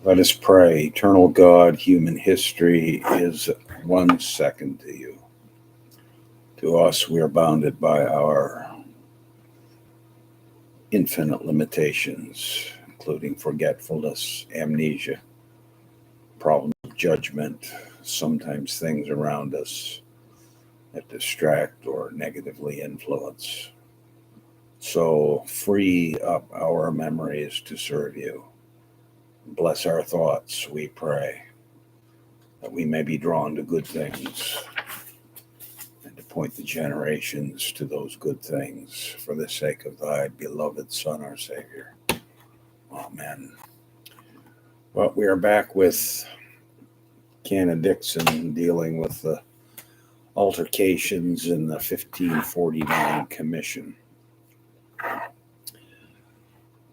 Let us pray. Eternal God, human history is 1 second to you. To us, we are bounded by our infinite limitations, including forgetfulness, amnesia, problems of judgment, sometimes things around us that distract or negatively influence. So free up our memories to serve you. Bless our thoughts, we pray, that we may be drawn to good things and to point the generations to those good things for the sake of thy beloved Son, our Savior. Amen. Well, we are back with Canon Dixon dealing with the altercations in the 1549 commission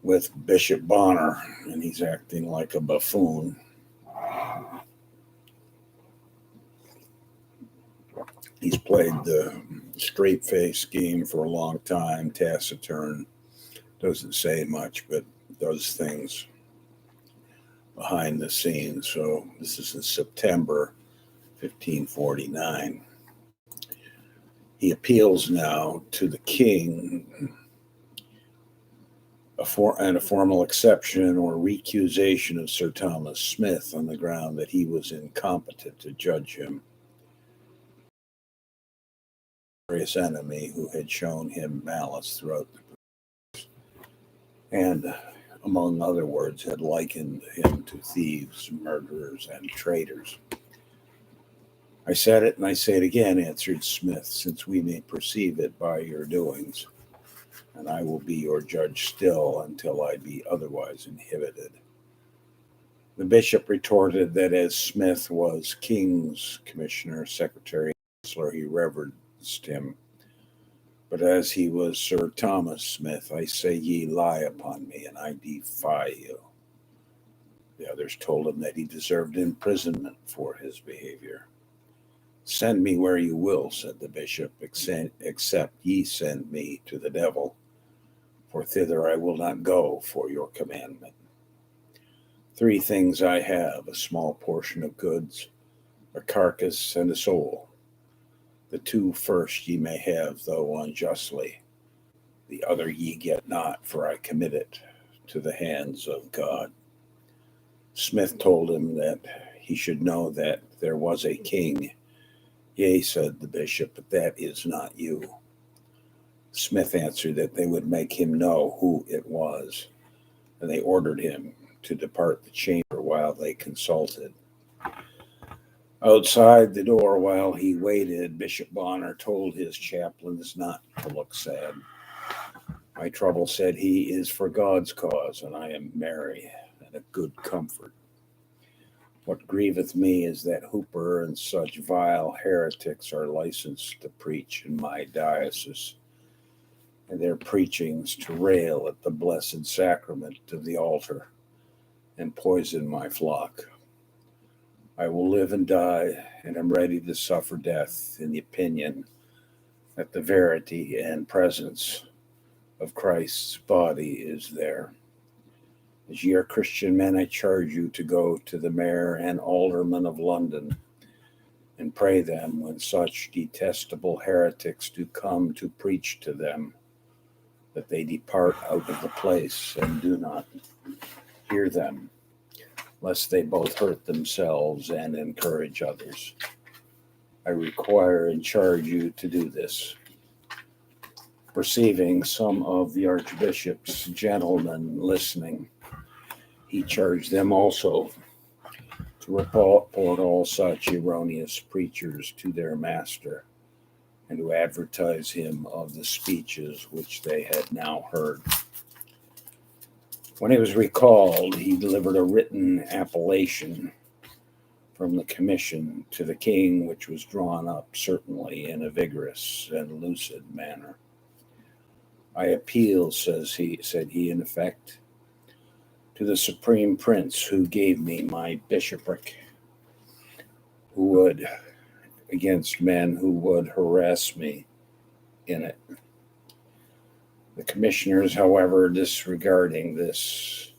with Bishop Bonner, and he's acting like a buffoon. He's played the straight face game for a long time, taciturn, doesn't say much, but does things behind the scenes. So this is in September 1549. He appeals now to the king and a formal exception or recusation of Sir Thomas Smith on the ground that he was incompetent to judge him. His enemy who had shown him malice throughout the and, among other words, had likened him to thieves, murderers, and traitors. I said it and I say it again, answered Smith, since we may perceive it by your doings, and I will be your judge still until I be otherwise inhibited. The bishop retorted that as Smith was king's commissioner, secretary, chancellor, he reverenced him. But as he was Sir Thomas Smith, I say ye lie upon me, and I defy you. The others told him that he deserved imprisonment for his behavior. Send me where you will, said the bishop, except ye send me to the devil, for thither I will not go for your commandment. 3 things I have, a small portion of goods, a carcass, and a soul. The 2 first ye may have, though unjustly. The other ye get not, for I commit it to the hands of God. Smith told him that he should know that there was a king. Yea, said the bishop, but that is not you. Smith answered that they would make him know who it was, and they ordered him to depart the chamber while they consulted. Outside the door, while he waited, Bishop Bonner told his chaplains not to look sad. My trouble, said he, is for God's cause, and I am merry and a good comfort. What grieveth me is that Hooper and such vile heretics are licensed to preach in my diocese, and their preachings to rail at the blessed sacrament of the altar and poison my flock. I will live and die, and am ready to suffer death in the opinion that the verity and presence of Christ's body is there. As ye are Christian men, I charge you to go to the mayor and aldermen of London and pray them, when such detestable heretics do come to preach to them, that they depart out of the place and do not hear them, lest they both hurt themselves and encourage others. I require and charge you to do this. Perceiving some of the archbishop's gentlemen listening, he charged them also to report all such erroneous preachers to their master, and to advertise him of the speeches which they had now heard. When he was recalled, he delivered a written appellation from the commission to the king, which was drawn up certainly in a vigorous and lucid manner. I appeal, said he in effect, to the supreme prince who gave me my bishopric, who would, against men who would harass me in it. The commissioners, however, disregarding this,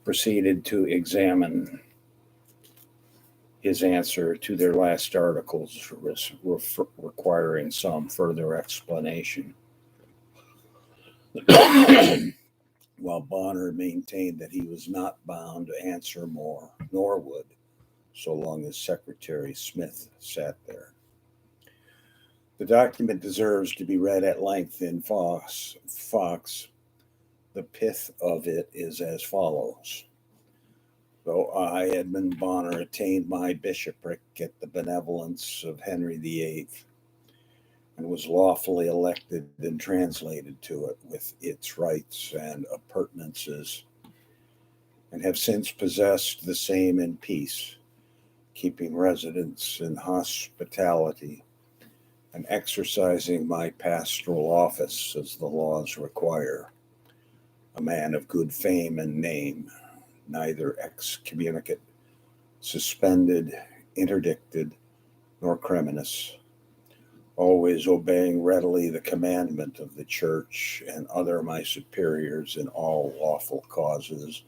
proceeded to examine his answer to their last articles, requiring some further explanation. While Bonner maintained that he was not bound to answer more, nor would, so long as Secretary Smith sat there. The document deserves to be read at length in Fox. The pith of it is as follows. Though I, Edmund Bonner, attained my bishopric at the benevolence of Henry VIII, and was lawfully elected and translated to it with its rights and appurtenances, and have since possessed the same in peace, keeping residence in hospitality, and exercising my pastoral office as the laws require, a man of good fame and name, neither excommunicate, suspended, interdicted, nor criminous, always obeying readily the commandment of the church and other my superiors in all lawful causes,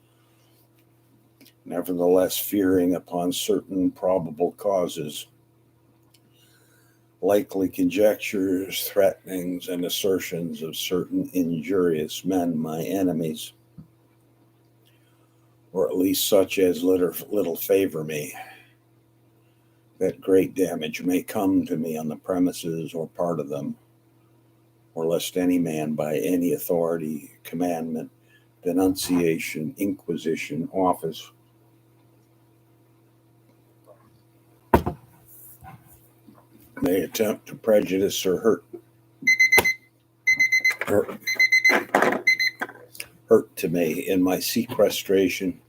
nevertheless fearing upon certain probable causes, likely conjectures, threatenings, and assertions of certain injurious men, my enemies, or at least such as little favor me, that great damage may come to me on the premises or part of them, or lest any man by any authority, commandment, denunciation, inquisition, office, may attempt to prejudice or hurt to me in my sequestration,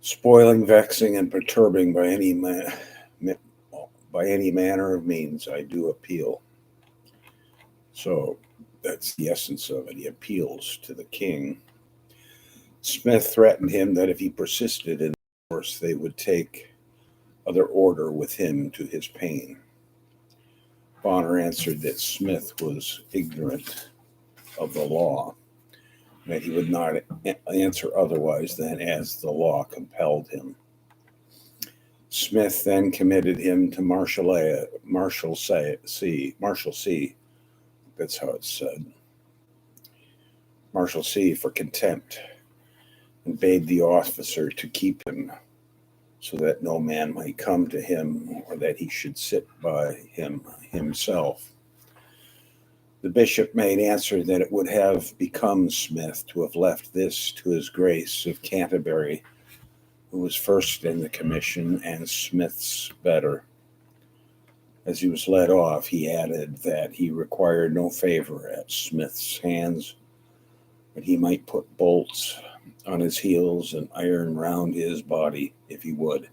spoiling, vexing, and perturbing by any manner of means, I do appeal. So that's the essence of it. He appeals to the king. Smith threatened him that if he persisted in force, they would take other order with him to his pain. Bonner answered that Smith was ignorant of the law, that he would not answer otherwise than as the law compelled him. Smith then committed him to Marshalsea, that's how it's said, Marshalsea, for contempt, and bade the officer to keep him, so that no man might come to him, or that he should sit by him himself. The bishop made answer that it would have become Smith to have left this to his Grace of Canterbury, who was first in the commission, and Smith's better. As he was led off, he added that he required no favor at Smith's hands, but he might put bolts on his heels and iron round his body if he would.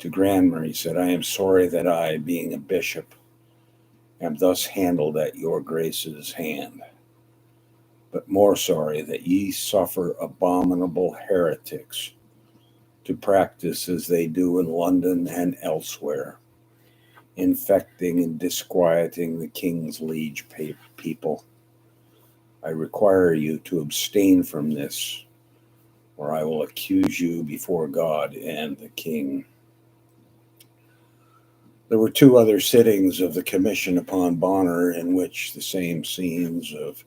To Cranmer he said, I am sorry that I, being a bishop, am thus handled at your Grace's hand, but more sorry that ye suffer abominable heretics to practice as they do in London and elsewhere, infecting and disquieting the king's liege people. I require you to abstain from this, or I will accuse you before God and the king. There were two other sittings of the commission upon Bonner in which the same scenes of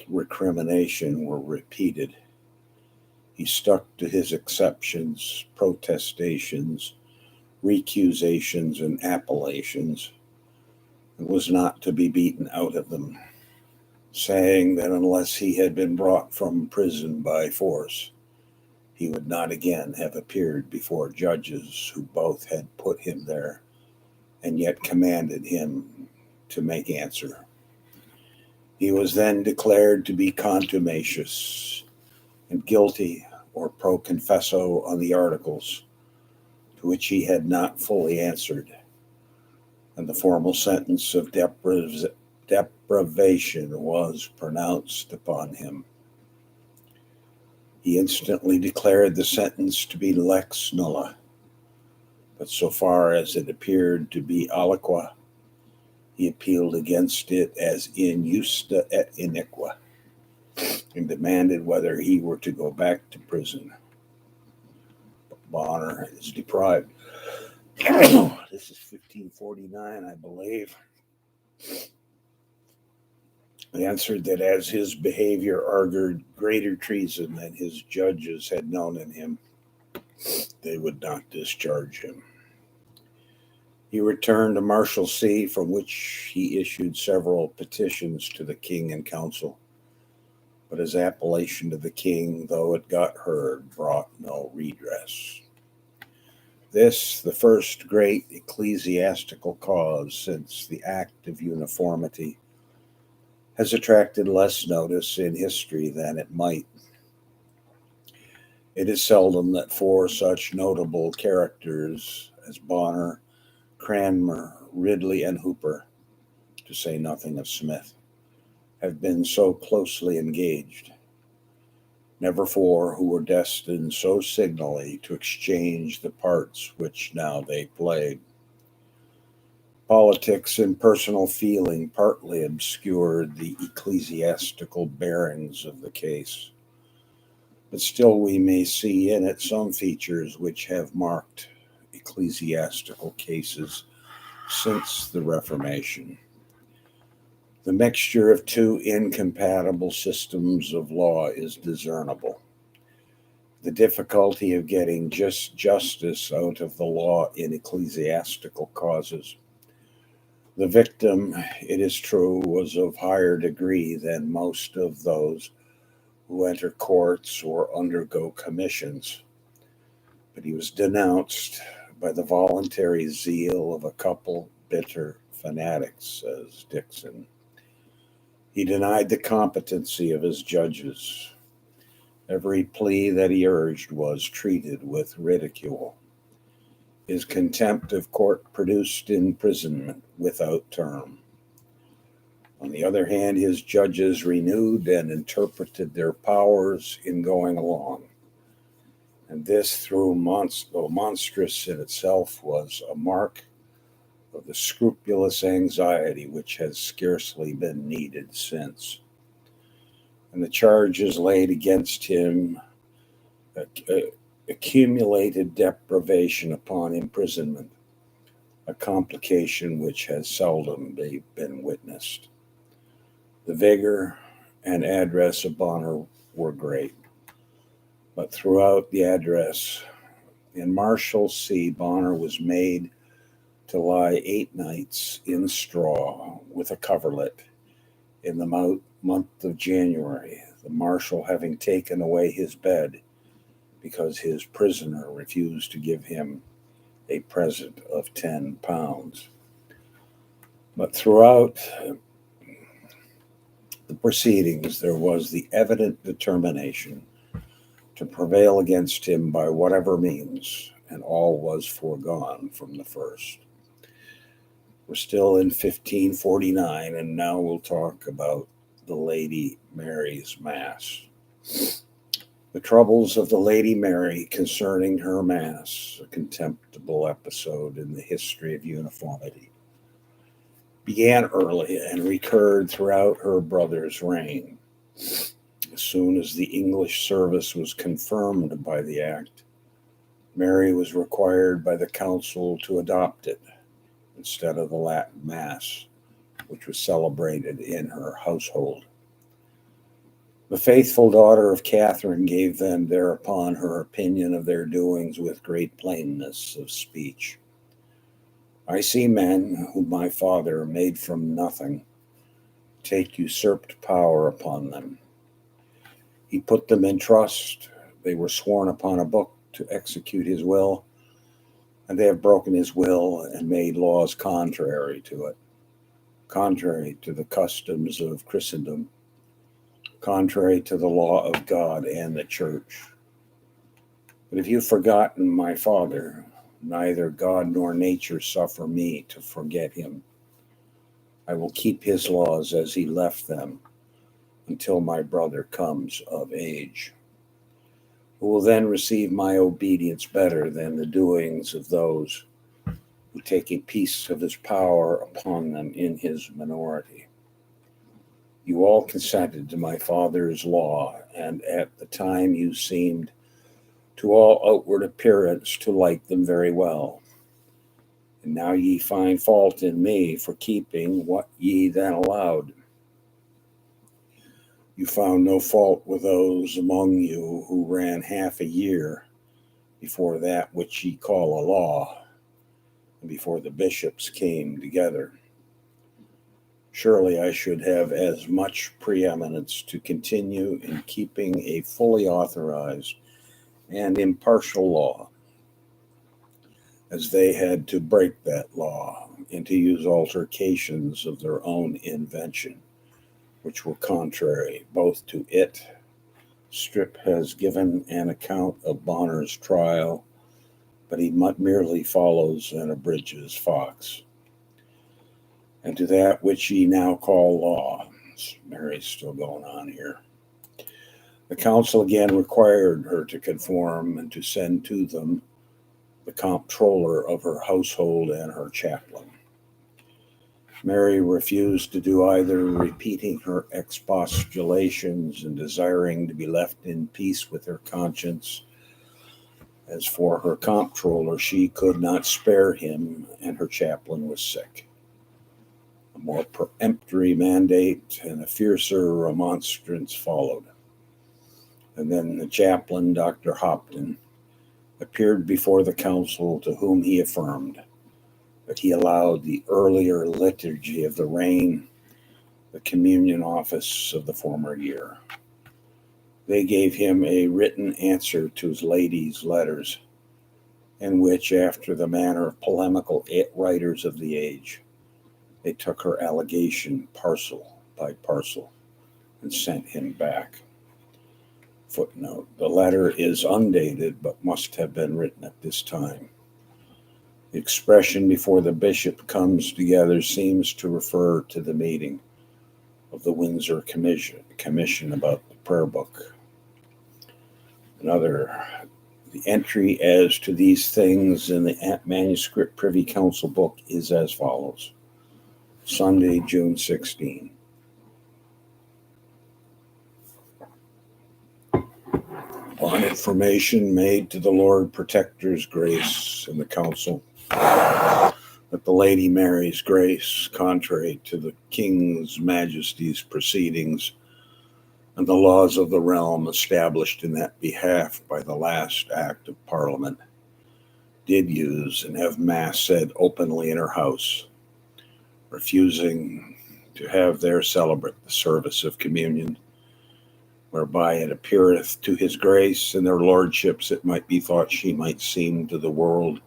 recrimination were repeated. He stuck to his exceptions, protestations, recusations, and appellations, and was not to be beaten out of them, saying that unless he had been brought from prison by force, he would not again have appeared before judges who both had put him there and yet commanded him to make answer. He was then declared to be contumacious and guilty or pro confesso on the articles, to which he had not fully answered, and the formal sentence of deprivation was pronounced upon him. He instantly declared the sentence to be lex nulla, but so far as it appeared to be aliqua, he appealed against it as in justa et iniqua. and demanded whether he were to go back to prison. Bonner is deprived. This is 1549, I believe. He answered that as his behavior argued greater treason than his judges had known in him, they would not discharge him. He returned to Marshalsea, from which he issued several petitions to the king and council. But his appellation to the king, though it got heard, brought no redress. This, the first great ecclesiastical cause since the Act of Uniformity, has attracted less notice in history than it might. It is seldom that four such notable characters as Bonner, Cranmer, Ridley, and Hooper, to say nothing of Smith, have been so closely engaged. Never four who were destined so signally to exchange the parts which now they played. Politics and personal feeling partly obscured the ecclesiastical bearings of the case, but still we may see in it some features which have marked ecclesiastical cases since the Reformation. The mixture of two incompatible systems of law is discernible. The difficulty of getting just justice out of the law in ecclesiastical causes. The victim, it is true, was of higher degree than most of those who enter courts or undergo commissions, but he was denounced by the voluntary zeal of a couple bitter fanatics, says Dixon. He denied the competency of his judges. Every plea that he urged was treated with ridicule. His contempt of court produced imprisonment without term. On the other hand, his judges renewed and interpreted their powers in going along. And this, though monstrous in itself, was a mark of the scrupulous anxiety which has scarcely been needed since. And the charges laid against him accumulated deprivation upon imprisonment, a complication which has seldom been witnessed. The vigor and address of Bonner were great, but throughout the address, in Marshalsea, Bonner was made to lie 8 nights in straw with a coverlet in the month of January, the marshal having taken away his bed because his prisoner refused to give him a present of £10. But throughout the proceedings, there was the evident determination to prevail against him by whatever means, and all was foregone from the first. We're still in 1549, and now we'll talk about the Lady Mary's Mass. The troubles of the Lady Mary concerning her Mass, a contemptible episode in the history of uniformity, began early and recurred throughout her brother's reign. As soon as the English service was confirmed by the Act, Mary was required by the Council to adopt it instead of the Latin Mass, which was celebrated in her household. The faithful daughter of Catherine gave them thereupon her opinion of their doings with great plainness of speech. I see men whom my father made from nothing take usurped power upon them. He put them in trust. They were sworn upon a book to execute his will, and they have broken his will and made laws contrary to it, contrary to the customs of Christendom, contrary to the law of God and the Church. But if you've forgotten my father, neither God nor nature suffer me to forget him. I will keep his laws as he left them until my brother comes of age, who will then receive my obedience better than the doings of those who take a piece of his power upon them in his minority. You all consented to my father's law, and at the time you seemed to all outward appearance to like them very well. And now ye find fault in me for keeping what ye then allowed. You found no fault with those among you who ran half a year before that which ye call a law, and before the bishops came together. Surely I should have as much preeminence to continue in keeping a fully authorized and impartial law, as they had to break that law and to use altercations of their own invention, which were contrary both to it. Strip has given an account of Bonner's trial, but he merely follows and abridges Fox. And to that which ye now call law, Mary's still going on here, the council again required her to conform and to send to them the comptroller of her household and her chaplain. Mary refused to do either, repeating her expostulations and desiring to be left in peace with her conscience. As for her comptroller, she could not spare him, and her chaplain was sick. A more peremptory mandate and a fiercer remonstrance followed. And then the chaplain, Dr. Hopton, appeared before the council, to whom he affirmed that he allowed the earlier liturgy of the reign, the communion office of the former year. They gave him a written answer to his lady's letters, in which, after the manner of polemical writers of the age, they took her allegation parcel by parcel and sent him back. Footnote: the letter is undated, but must have been written at this time. The expression before the bishop comes together seems to refer to the meeting of the Windsor Commission about the prayer book. The entry as to these things in the manuscript Privy Council book is as follows. Sunday, June 16. On information made to the Lord Protector's grace in the council, that the Lady Mary's grace, contrary to the King's Majesty's proceedings and the laws of the realm established in that behalf by the last Act of Parliament, did use and have Mass said openly in her house, refusing to have there celebrate the service of communion, whereby it appeareth to his grace and their lordships it might be thought she might seem to the world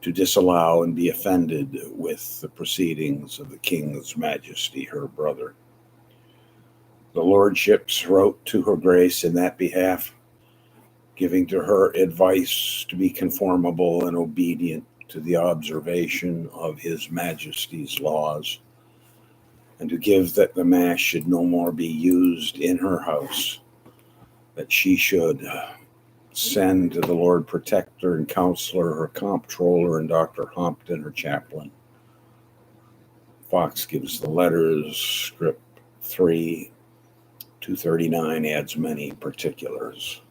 to disallow and be offended with the proceedings of the King's Majesty, her brother. The lordships wrote to her grace in that behalf, giving to her advice to be conformable and obedient to the observation of his Majesty's laws, and to give that the Mass should no more be used in her house, that she should send to the Lord Protector and Counselor, her comptroller, and Dr. Hopton, her chaplain. Fox gives the letters, script 3, 239 adds many particulars.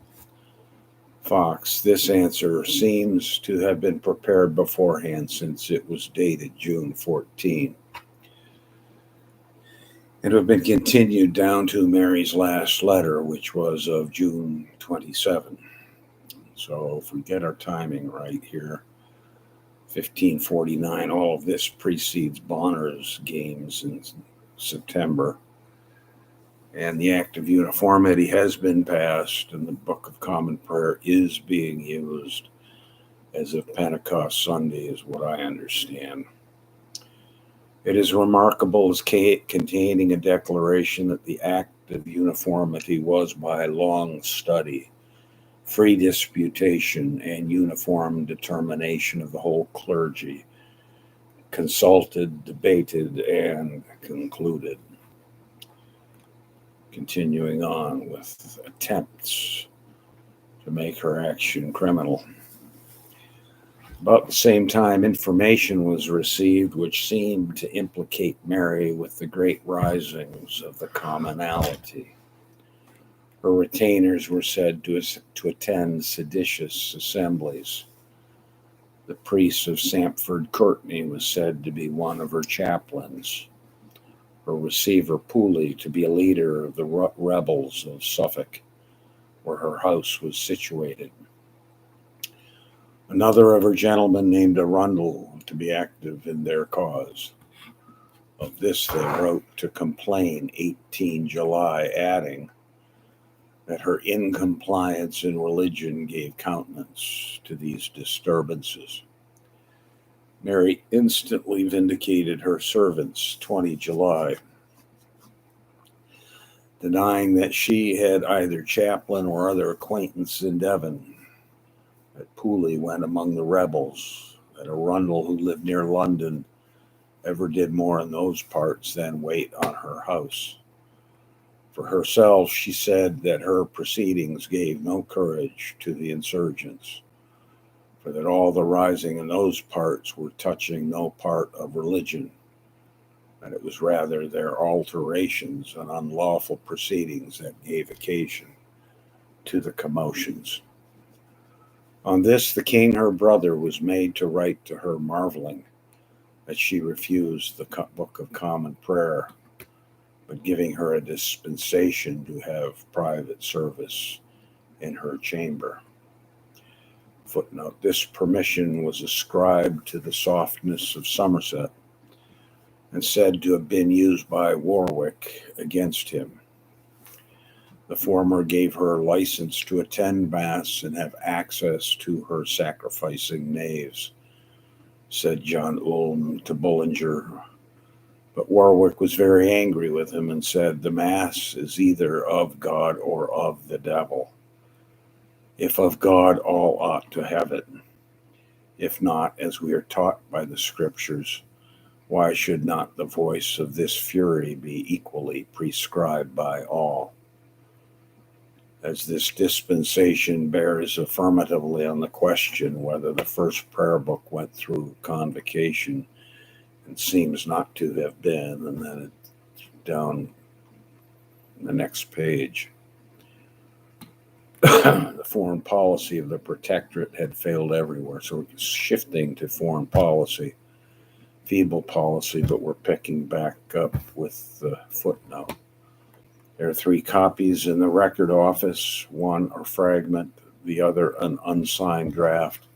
Fox, this answer seems to have been prepared beforehand, since it was dated June 14, and to have been continued down to Mary's last letter, which was of June 27. So if we get our timing right here, 1549, all of this precedes Bonner's games in September. And the Act of Uniformity has been passed, and the Book of Common Prayer is being used as of Pentecost Sunday, is what I understand. It is remarkable as containing a declaration that the Act of Uniformity was by long study, free disputation, and uniform determination of the whole clergy, consulted, debated, and concluded. Continuing on with attempts to make her action criminal. About the same time, information was received which seemed to implicate Mary with the great risings of the commonalty. Her retainers were said to attend seditious assemblies. The priest of Sampford Courtenay was said to be one of her chaplains. Her receiver Pooley to be a leader of the rebels of Suffolk, where her house was situated. Another of her gentlemen named Arundel to be active in their cause. Of this they wrote to complain 18 July, adding that her incompliance in religion gave countenance to these disturbances. Mary instantly vindicated her servants 20 July, denying that she had either chaplain or other acquaintance in Devon, that Pooley went among the rebels, that Arundel, who lived near London, ever did more in those parts than wait on her house. For herself, she said that her proceedings gave no courage to the insurgents, for that all the rising in those parts were touching no part of religion, and it was rather their alterations and unlawful proceedings that gave occasion to the commotions. On this, the king, her brother, was made to write to her, marveling that she refused the Book of Common Prayer, but giving her a dispensation to have private service in her chamber. Footnote: this permission was ascribed to the softness of Somerset and said to have been used by Warwick against him. The former gave her license to attend Mass and have access to her sacrificing knaves, said John Ulm to Bullinger. But Warwick was very angry with him and said, the Mass is either of God or of the devil. If of God, all ought to have it. If not, as we are taught by the Scriptures, why should not the voice of this fury be equally prescribed by all? As this dispensation bears affirmatively on the question whether the first prayer book went through convocation, and seems not to have been, and then it's down the next page. The foreign policy of the protectorate had failed everywhere, so it's shifting to foreign policy, feeble policy, but we're picking back up with the footnote. There are 3 copies in the record office, one a fragment, the other an unsigned draft,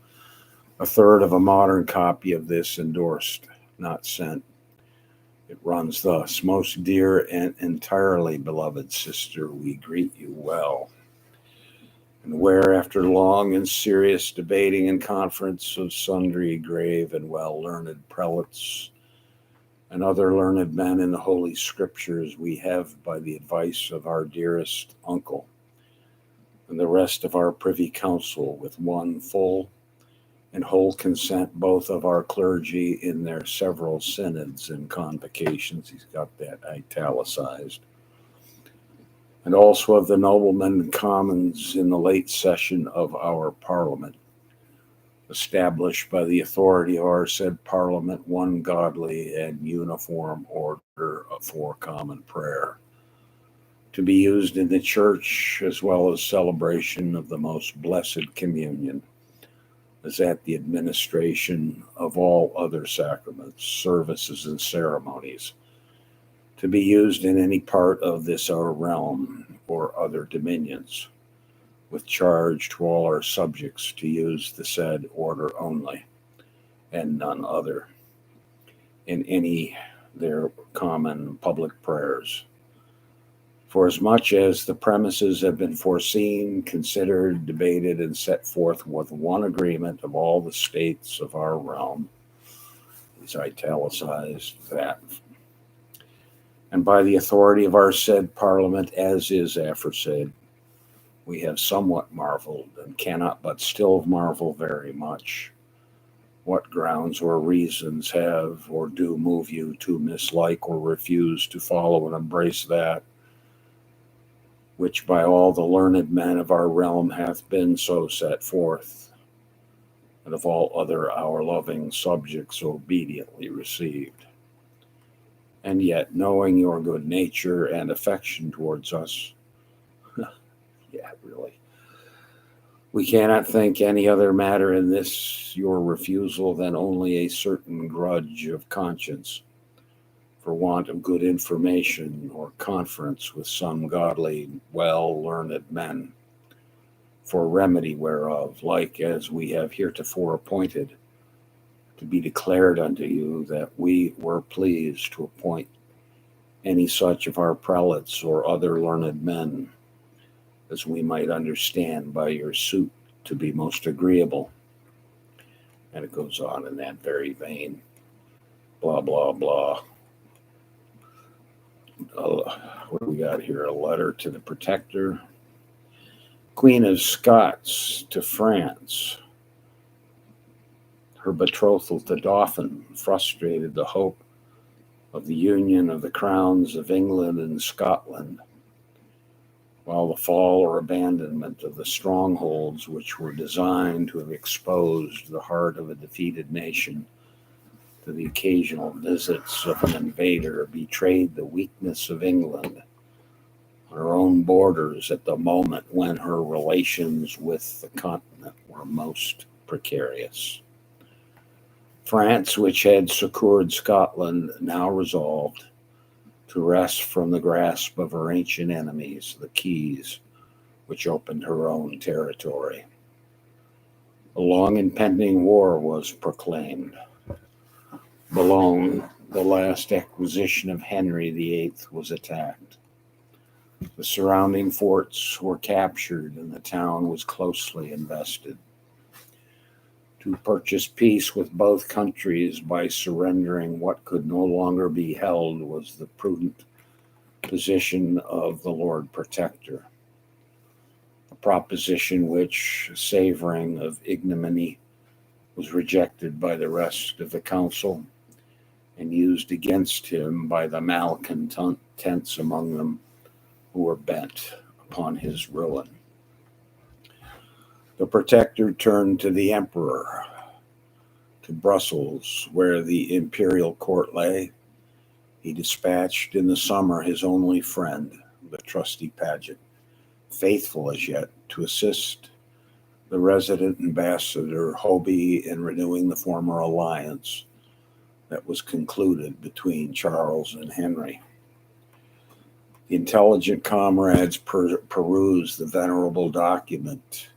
a third of a modern copy of this endorsed, not sent. It runs thus: most dear and entirely beloved sister, we greet you well. And where, after long and serious debating and conference of sundry grave and well-learned prelates and other learned men in the Holy Scriptures, we have, by the advice of our dearest uncle and the rest of our privy council, with one full and whole consent both of our clergy in their several synods and convocations, he's got that italicized, and also of the noblemen and commons in the late session of our Parliament, established by the authority of our said Parliament one godly and uniform order for common prayer, to be used in the church as well as celebration of the most blessed communion, as at the administration of all other sacraments, services, and ceremonies, to be used in any part of this our realm or other dominions, with charge to all our subjects to use the said order only, and none other, in any their common public prayers. For as much as the premises have been foreseen, considered, debated, and set forth with one agreement of all the states of our realm, he's italicized that, and by the authority of our said Parliament, as is aforesaid, we have somewhat marveled, and cannot but still marvel very much, what grounds or reasons have or do move you to mislike or refuse to follow and embrace that which by all the learned men of our realm hath been so set forth, and of all other our loving subjects obediently received. And yet, knowing your good nature and affection towards us, yeah, really, we cannot think any other matter in this your refusal than only a certain grudge of conscience, for want of good information or conference with some godly, well-learned men, for remedy whereof, like as we have heretofore appointed, to be declared unto you that we were pleased to appoint any such of our prelates or other learned men as we might understand by your suit to be most agreeable. And it goes on in that very vein. Blah, blah, blah. What do we got here? A letter to the Protector. Queen of Scots to France. Her betrothal to Dauphin frustrated the hope of the union of the crowns of England and Scotland, while the fall or abandonment of the strongholds which were designed to have exposed the heart of a defeated nation to the occasional visits of an invader betrayed the weakness of England on her own borders at the moment when her relations with the continent were most precarious. France, which had succored Scotland, now resolved to wrest from the grasp of her ancient enemies the keys which opened her own territory. A long impending war was proclaimed. Boulogne, the last acquisition of Henry VIII, was attacked. The surrounding forts were captured and the town was closely invested. To purchase peace with both countries by surrendering what could no longer be held was the prudent position of the Lord Protector, a proposition which, savoring of ignominy, was rejected by the rest of the council and used against him by the malcontents among them who were bent upon his ruin. The Protector turned to the Emperor, to Brussels, where the imperial court lay. He dispatched in the summer his only friend, the trusty Paget, faithful as yet to assist the resident ambassador Hobie in renewing the former alliance that was concluded between Charles and Henry. The intelligent comrades perused the venerable document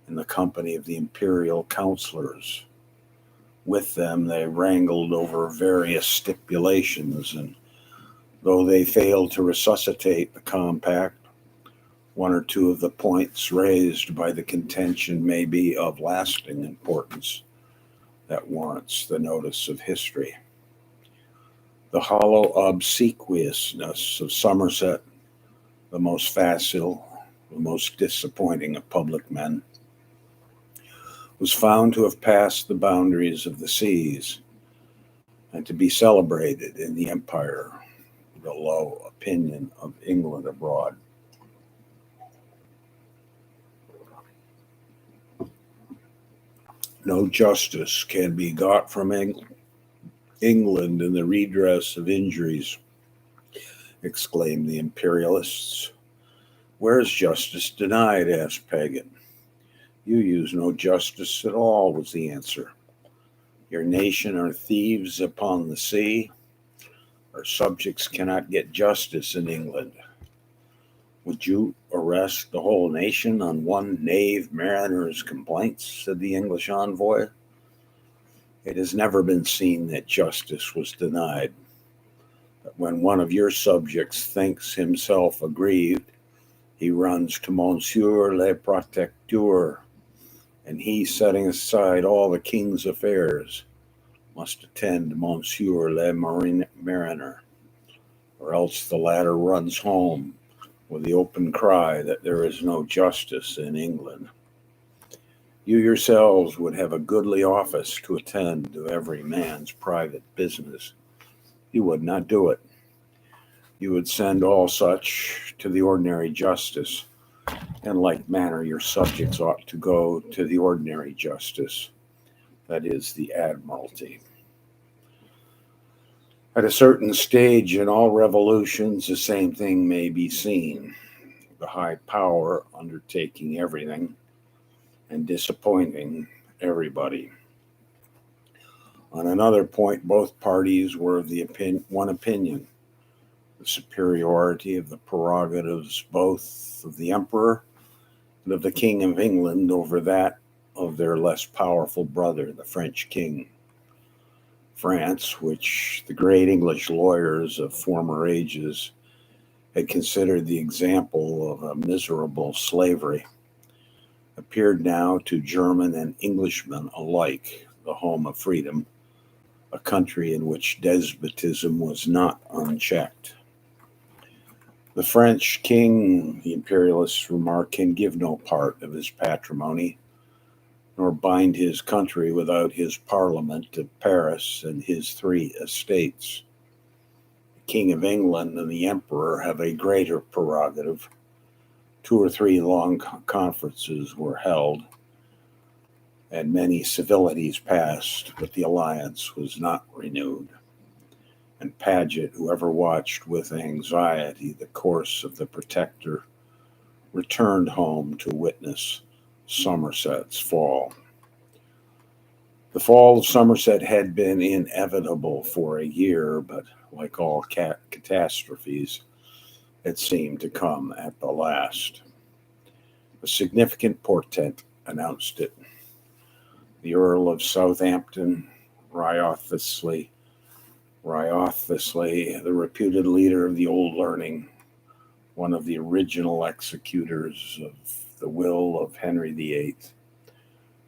in the company of the imperial counselors. With them, they wrangled over various stipulations, and though they failed to resuscitate the compact, one or two of the points raised by the contention may be of lasting importance that warrants the notice of history. The hollow obsequiousness of Somerset, the most facile, the most disappointing of public men, was found to have passed the boundaries of the seas and to be celebrated in the empire, the low opinion of England abroad. No justice can be got from England in the redress of injuries, exclaimed the imperialists. Where is justice denied? Asked Paget. You use no justice at all, was the answer. Your nation are thieves upon the sea. Our subjects cannot get justice in England. Would you arrest the whole nation on one knave mariner's complaints? Said the English envoy. It has never been seen that justice was denied. But when one of your subjects thinks himself aggrieved, he runs to Monsieur le Protecteur, and he, setting aside all the king's affairs, must attend Monsieur le Mariner, or else the latter runs home with the open cry that there is no justice in England. You yourselves would have a goodly office to attend to every man's private business. You would not do it. You would send all such to the ordinary justice. In like manner, your subjects ought to go to the ordinary justice, that is, the Admiralty. At a certain stage in all revolutions, the same thing may be seen. The high power undertaking everything and disappointing everybody. On another point, both parties were of the one opinion: the superiority of the prerogatives both of the emperor and of the King of England over that of their less powerful brother, the French king. France, which the great English lawyers of former ages had considered the example of a miserable slavery, appeared now to German and Englishmen alike the home of freedom, a country in which despotism was not unchecked. The French king, the imperialists remark, can give no part of his patrimony, nor bind his country without his parliament of Paris and his 3 estates. The King of England and the Emperor have a greater prerogative. 2 or 3 long conferences were held, and many civilities passed, but the alliance was not renewed. And Paget, who ever watched with anxiety the course of the Protector, returned home to witness Somerset's fall. The fall of Somerset had been inevitable for a year, but like all catastrophes, it seemed to come at the last. A significant portent announced it. The Earl of Southampton, Wriothesley, the reputed leader of the Old Learning, one of the original executors of the will of Henry VIII,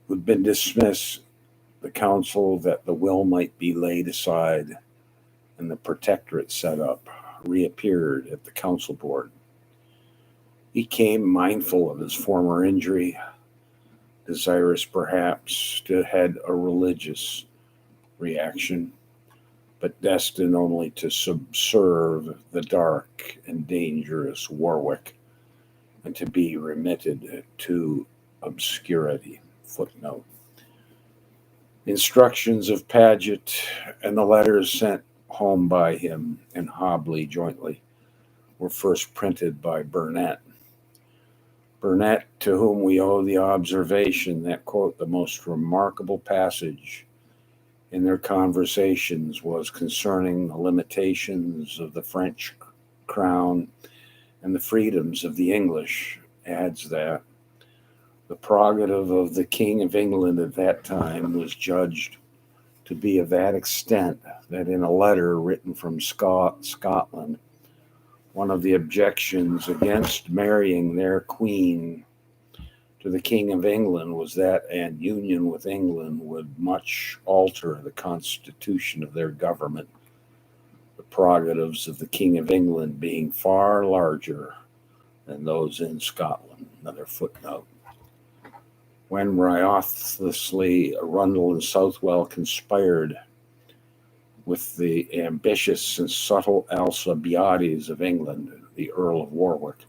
who'd been dismissed the council that the will might be laid aside and the protectorate set up, reappeared at the council board. He came mindful of his former injury, desirous perhaps to head a religious reaction, but destined only to subserve the dark and dangerous Warwick and to be remitted to obscurity. Footnote. Instructions of Paget and the letters sent home by him and Hobley jointly were first printed by Burnet. Burnet, to whom we owe the observation that, quote, the most remarkable passage in their conversations was concerning the limitations of the French crown and the freedoms of the English, adds that the prerogative of the King of England at that time was judged to be of that extent that in a letter written from Scotland, one of the objections against marrying their queen to the King of England was that an union with England would much alter the constitution of their government, the prerogatives of the King of England being far larger than those in Scotland. Another footnote. When Wriothesley, Arundel, and Southwell conspired with the ambitious and subtle Alcibiades of England, the Earl of Warwick,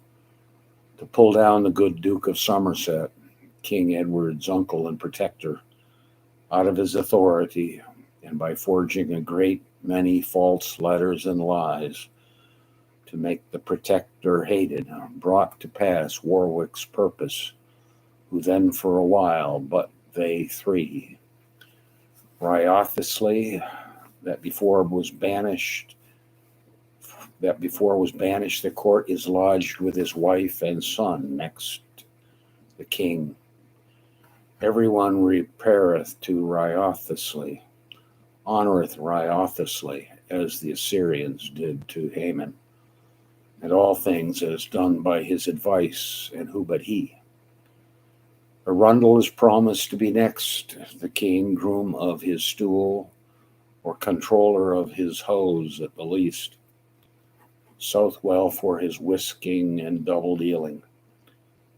to pull down the good Duke of Somerset, King Edward's uncle and protector, out of his authority, and by forging a great many false letters and lies to make the protector hated, brought to pass Warwick's purpose, who then for a while, but they 3, Wriothesley, that before was banished, the court is lodged with his wife and son next the king. Everyone repaireth to Wriothesley, honoreth Wriothesley, as the Assyrians did to Haman, and all things as done by his advice, and who but he? Arundel is promised to be next the king, groom of his stool, or controller of his hose at the least. Southwell, for his whisking and double dealing,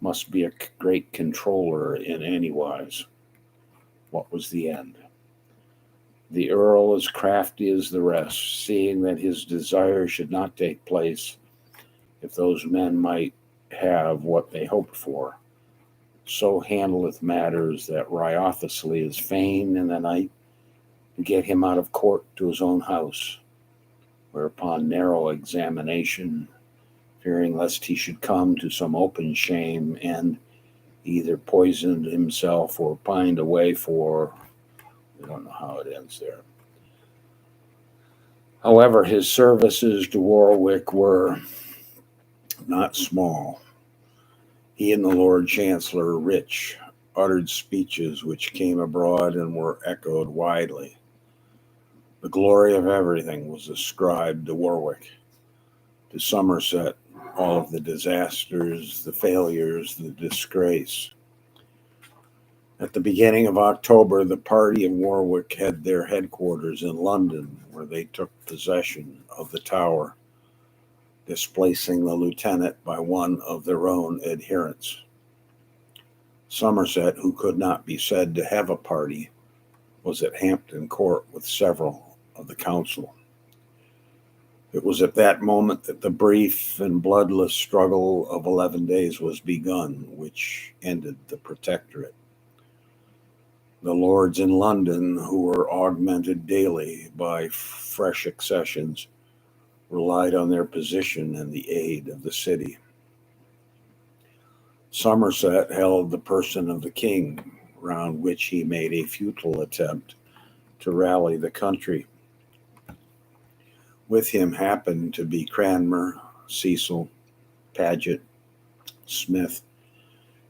must be a great controller in any wise. What was the end? The earl, as crafty as the rest, seeing that his desire should not take place if those men might have what they hoped for, so handleth matters that Wriothesley is fain in the night to get him out of court to his own house, where upon narrow examination, fearing lest he should come to some open shame, and either poisoned himself or pined away for, we don't know how it ends there. However, his services to Warwick were not small. He and the Lord Chancellor Rich uttered speeches which came abroad and were echoed widely. The glory of everything was ascribed to Warwick. To Somerset, all of the disasters, the failures, the disgrace. At the beginning of October, the party of Warwick had their headquarters in London, where they took possession of the Tower, displacing the lieutenant by one of their own adherents. Somerset, who could not be said to have a party, was at Hampton Court with several of the council. It was at that moment that the brief and bloodless struggle of 11 days was begun, which ended the Protectorate. The lords in London, who were augmented daily by fresh accessions, relied on their position and the aid of the city. Somerset held the person of the king, round which he made a futile attempt to rally the country. With him happened to be Cranmer, Cecil, Paget, Smith,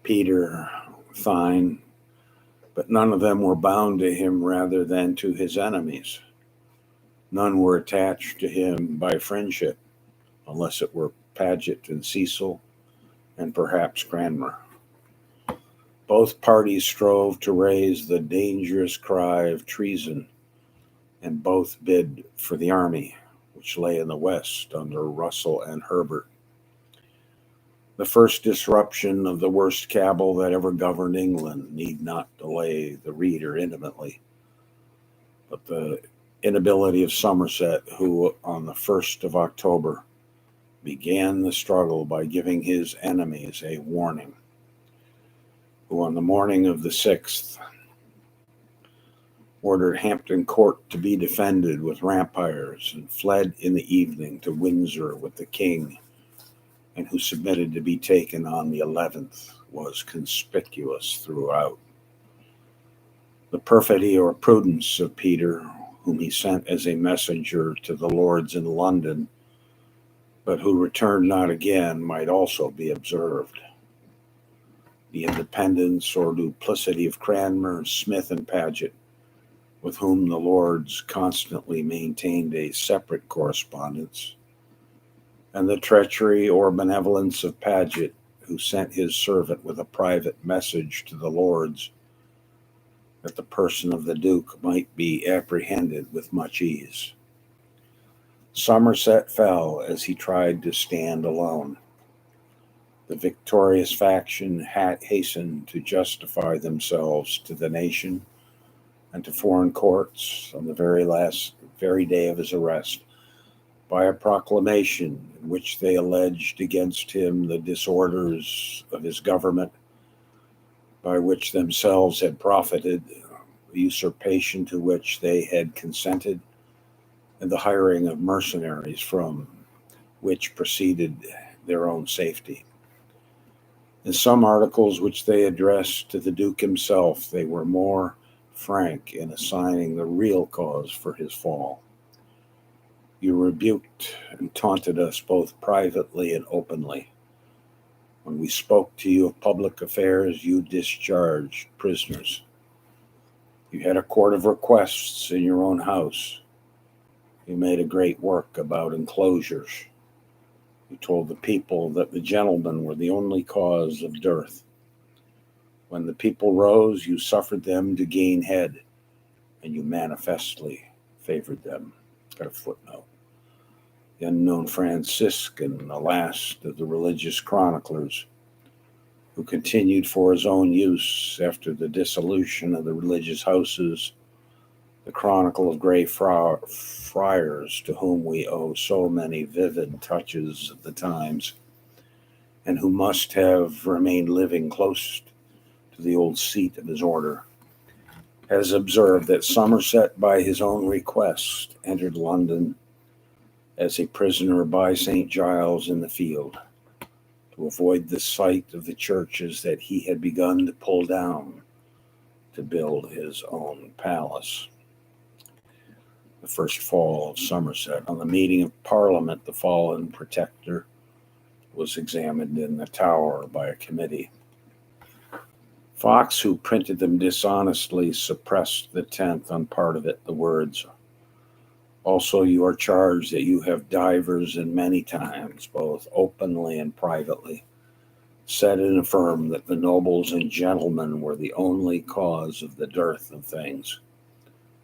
Peter, Thynne, but none of them were bound to him rather than to his enemies. None were attached to him by friendship, unless it were Paget and Cecil, and perhaps Cranmer. Both parties strove to raise the dangerous cry of treason, and both bid for the army, which lay in the west under Russell and Herbert. The first disruption of the worst cabal that ever governed England need not delay the reader intimately, but the inability of Somerset, who on the 1st of October began the struggle by giving his enemies a warning, who on the morning of the 6th ordered Hampton Court to be defended with rampires and fled in the evening to Windsor with the king, and who submitted to be taken on the 11th, was conspicuous throughout. The perfidy or prudence of Peter, whom he sent as a messenger to the lords in London, but who returned not again, might also be observed. The independence or duplicity of Cranmer, Smith, and Paget, with whom the lords constantly maintained a separate correspondence, and the treachery or benevolence of Paget, who sent his servant with a private message to the lords that the person of the Duke might be apprehended with much ease. Somerset fell as he tried to stand alone. The victorious faction hastened to justify themselves to the nation and to foreign courts on the very day of his arrest, by a proclamation in which they alleged against him the disorders of his government, by which themselves had profited, the usurpation to which they had consented, and the hiring of mercenaries from which proceeded their own safety. In some articles which they addressed to the Duke himself, they were more frank in assigning the real cause for his fall. You rebuked and taunted us both privately and openly. When we spoke to you of public affairs, you discharged prisoners. You had a court of requests in your own house. You made a great work about enclosures. You told the people that the gentlemen were the only cause of dearth. When the people rose, you suffered them to gain head, and you manifestly favored them. Got a footnote. The unknown Franciscan, the last of the religious chroniclers, who continued for his own use after the dissolution of the religious houses, the chronicle of Grey Friars, to whom we owe so many vivid touches of the times, and who must have remained living close to the old seat of his order, has observed that Somerset, by his own request, entered London as a prisoner by St. Giles in the Field, to avoid the sight of the churches that he had begun to pull down to build his own palace. The first fall of Somerset. On the meeting of Parliament, the fallen protector was examined in the Tower by a committee. Fox, who printed them dishonestly, suppressed the 10th on part of it, the words, "Also you are charged that you have divers and many times, both openly and privately, said and affirmed that the nobles and gentlemen were the only cause of the dearth of things,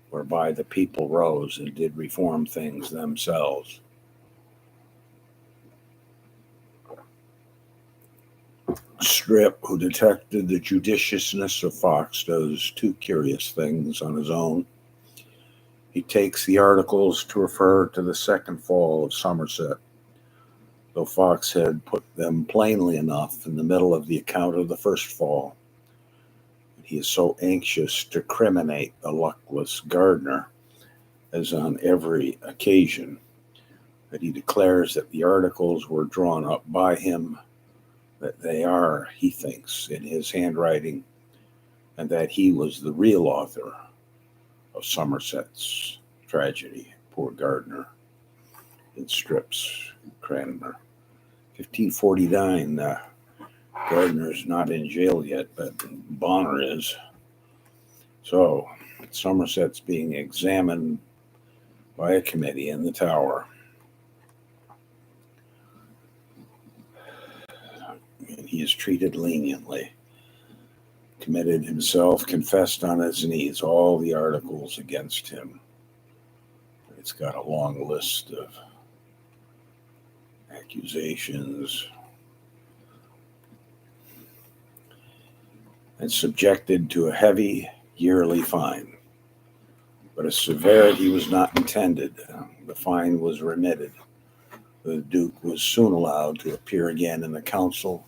whereby the people rose and did reform things themselves." Strip, who detected the judiciousness of Fox, does two curious things on his own. He takes the articles to refer to the second fall of Somerset, though Fox had put them plainly enough in the middle of the account of the first fall. He is so anxious to criminate the luckless gardener, as on every occasion, that he declares that the articles were drawn up by him, that they are, he thinks, in his handwriting, and that he was the real author of Somerset's tragedy. Poor gardener. In Strip's Cranmer. 1549, Gardiner's not in jail yet, but Bonner is. So, Somerset's being examined by a committee in the Tower. And he is treated leniently. Committed himself, confessed on his knees all the articles against him. It's got a long list of accusations. And subjected to a heavy yearly fine. But a severity was not intended. The fine was remitted. The Duke was soon allowed to appear again in the council,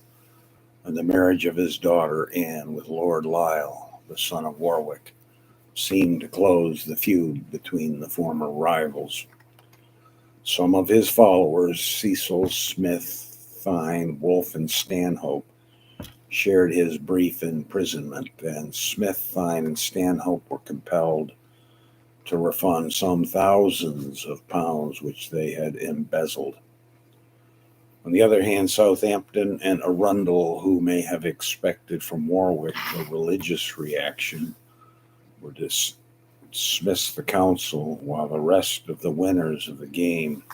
and the marriage of his daughter Anne with Lord Lisle, the son of Warwick, seemed to close the feud between the former rivals. Some of his followers, Cecil, Smith, Thynne, Wolfe, and Stanhope, shared his brief imprisonment, and Smith, Thynne, and Stanhope were compelled to refund some thousands of pounds which they had embezzled. On the other hand, Southampton and Arundel, who may have expected from Warwick a religious reaction, were dismissed the council, while the rest of the winners of the game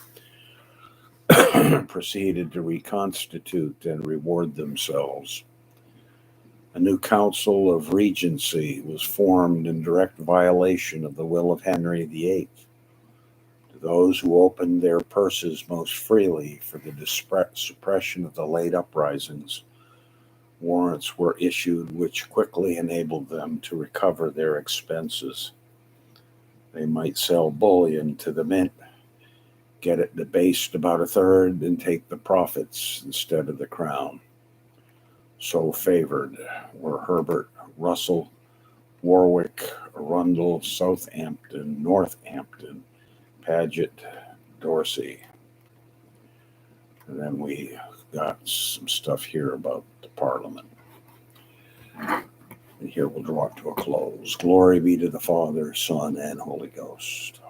proceeded to reconstitute and reward themselves. A new Council of Regency was formed in direct violation of the will of Henry VIII. To those who opened their purses most freely for the suppression of the late uprisings, warrants were issued which quickly enabled them to recover their expenses. They might sell bullion to the mint, get it debased about a third, and take the profits instead of the crown. So favored were Herbert, Russell, Warwick, Arundel, Southampton, Northampton, Paget, Dorsey. And then we got some stuff here about the Parliament. And here we'll draw it to a close. Glory be to the Father, Son, and Holy Ghost.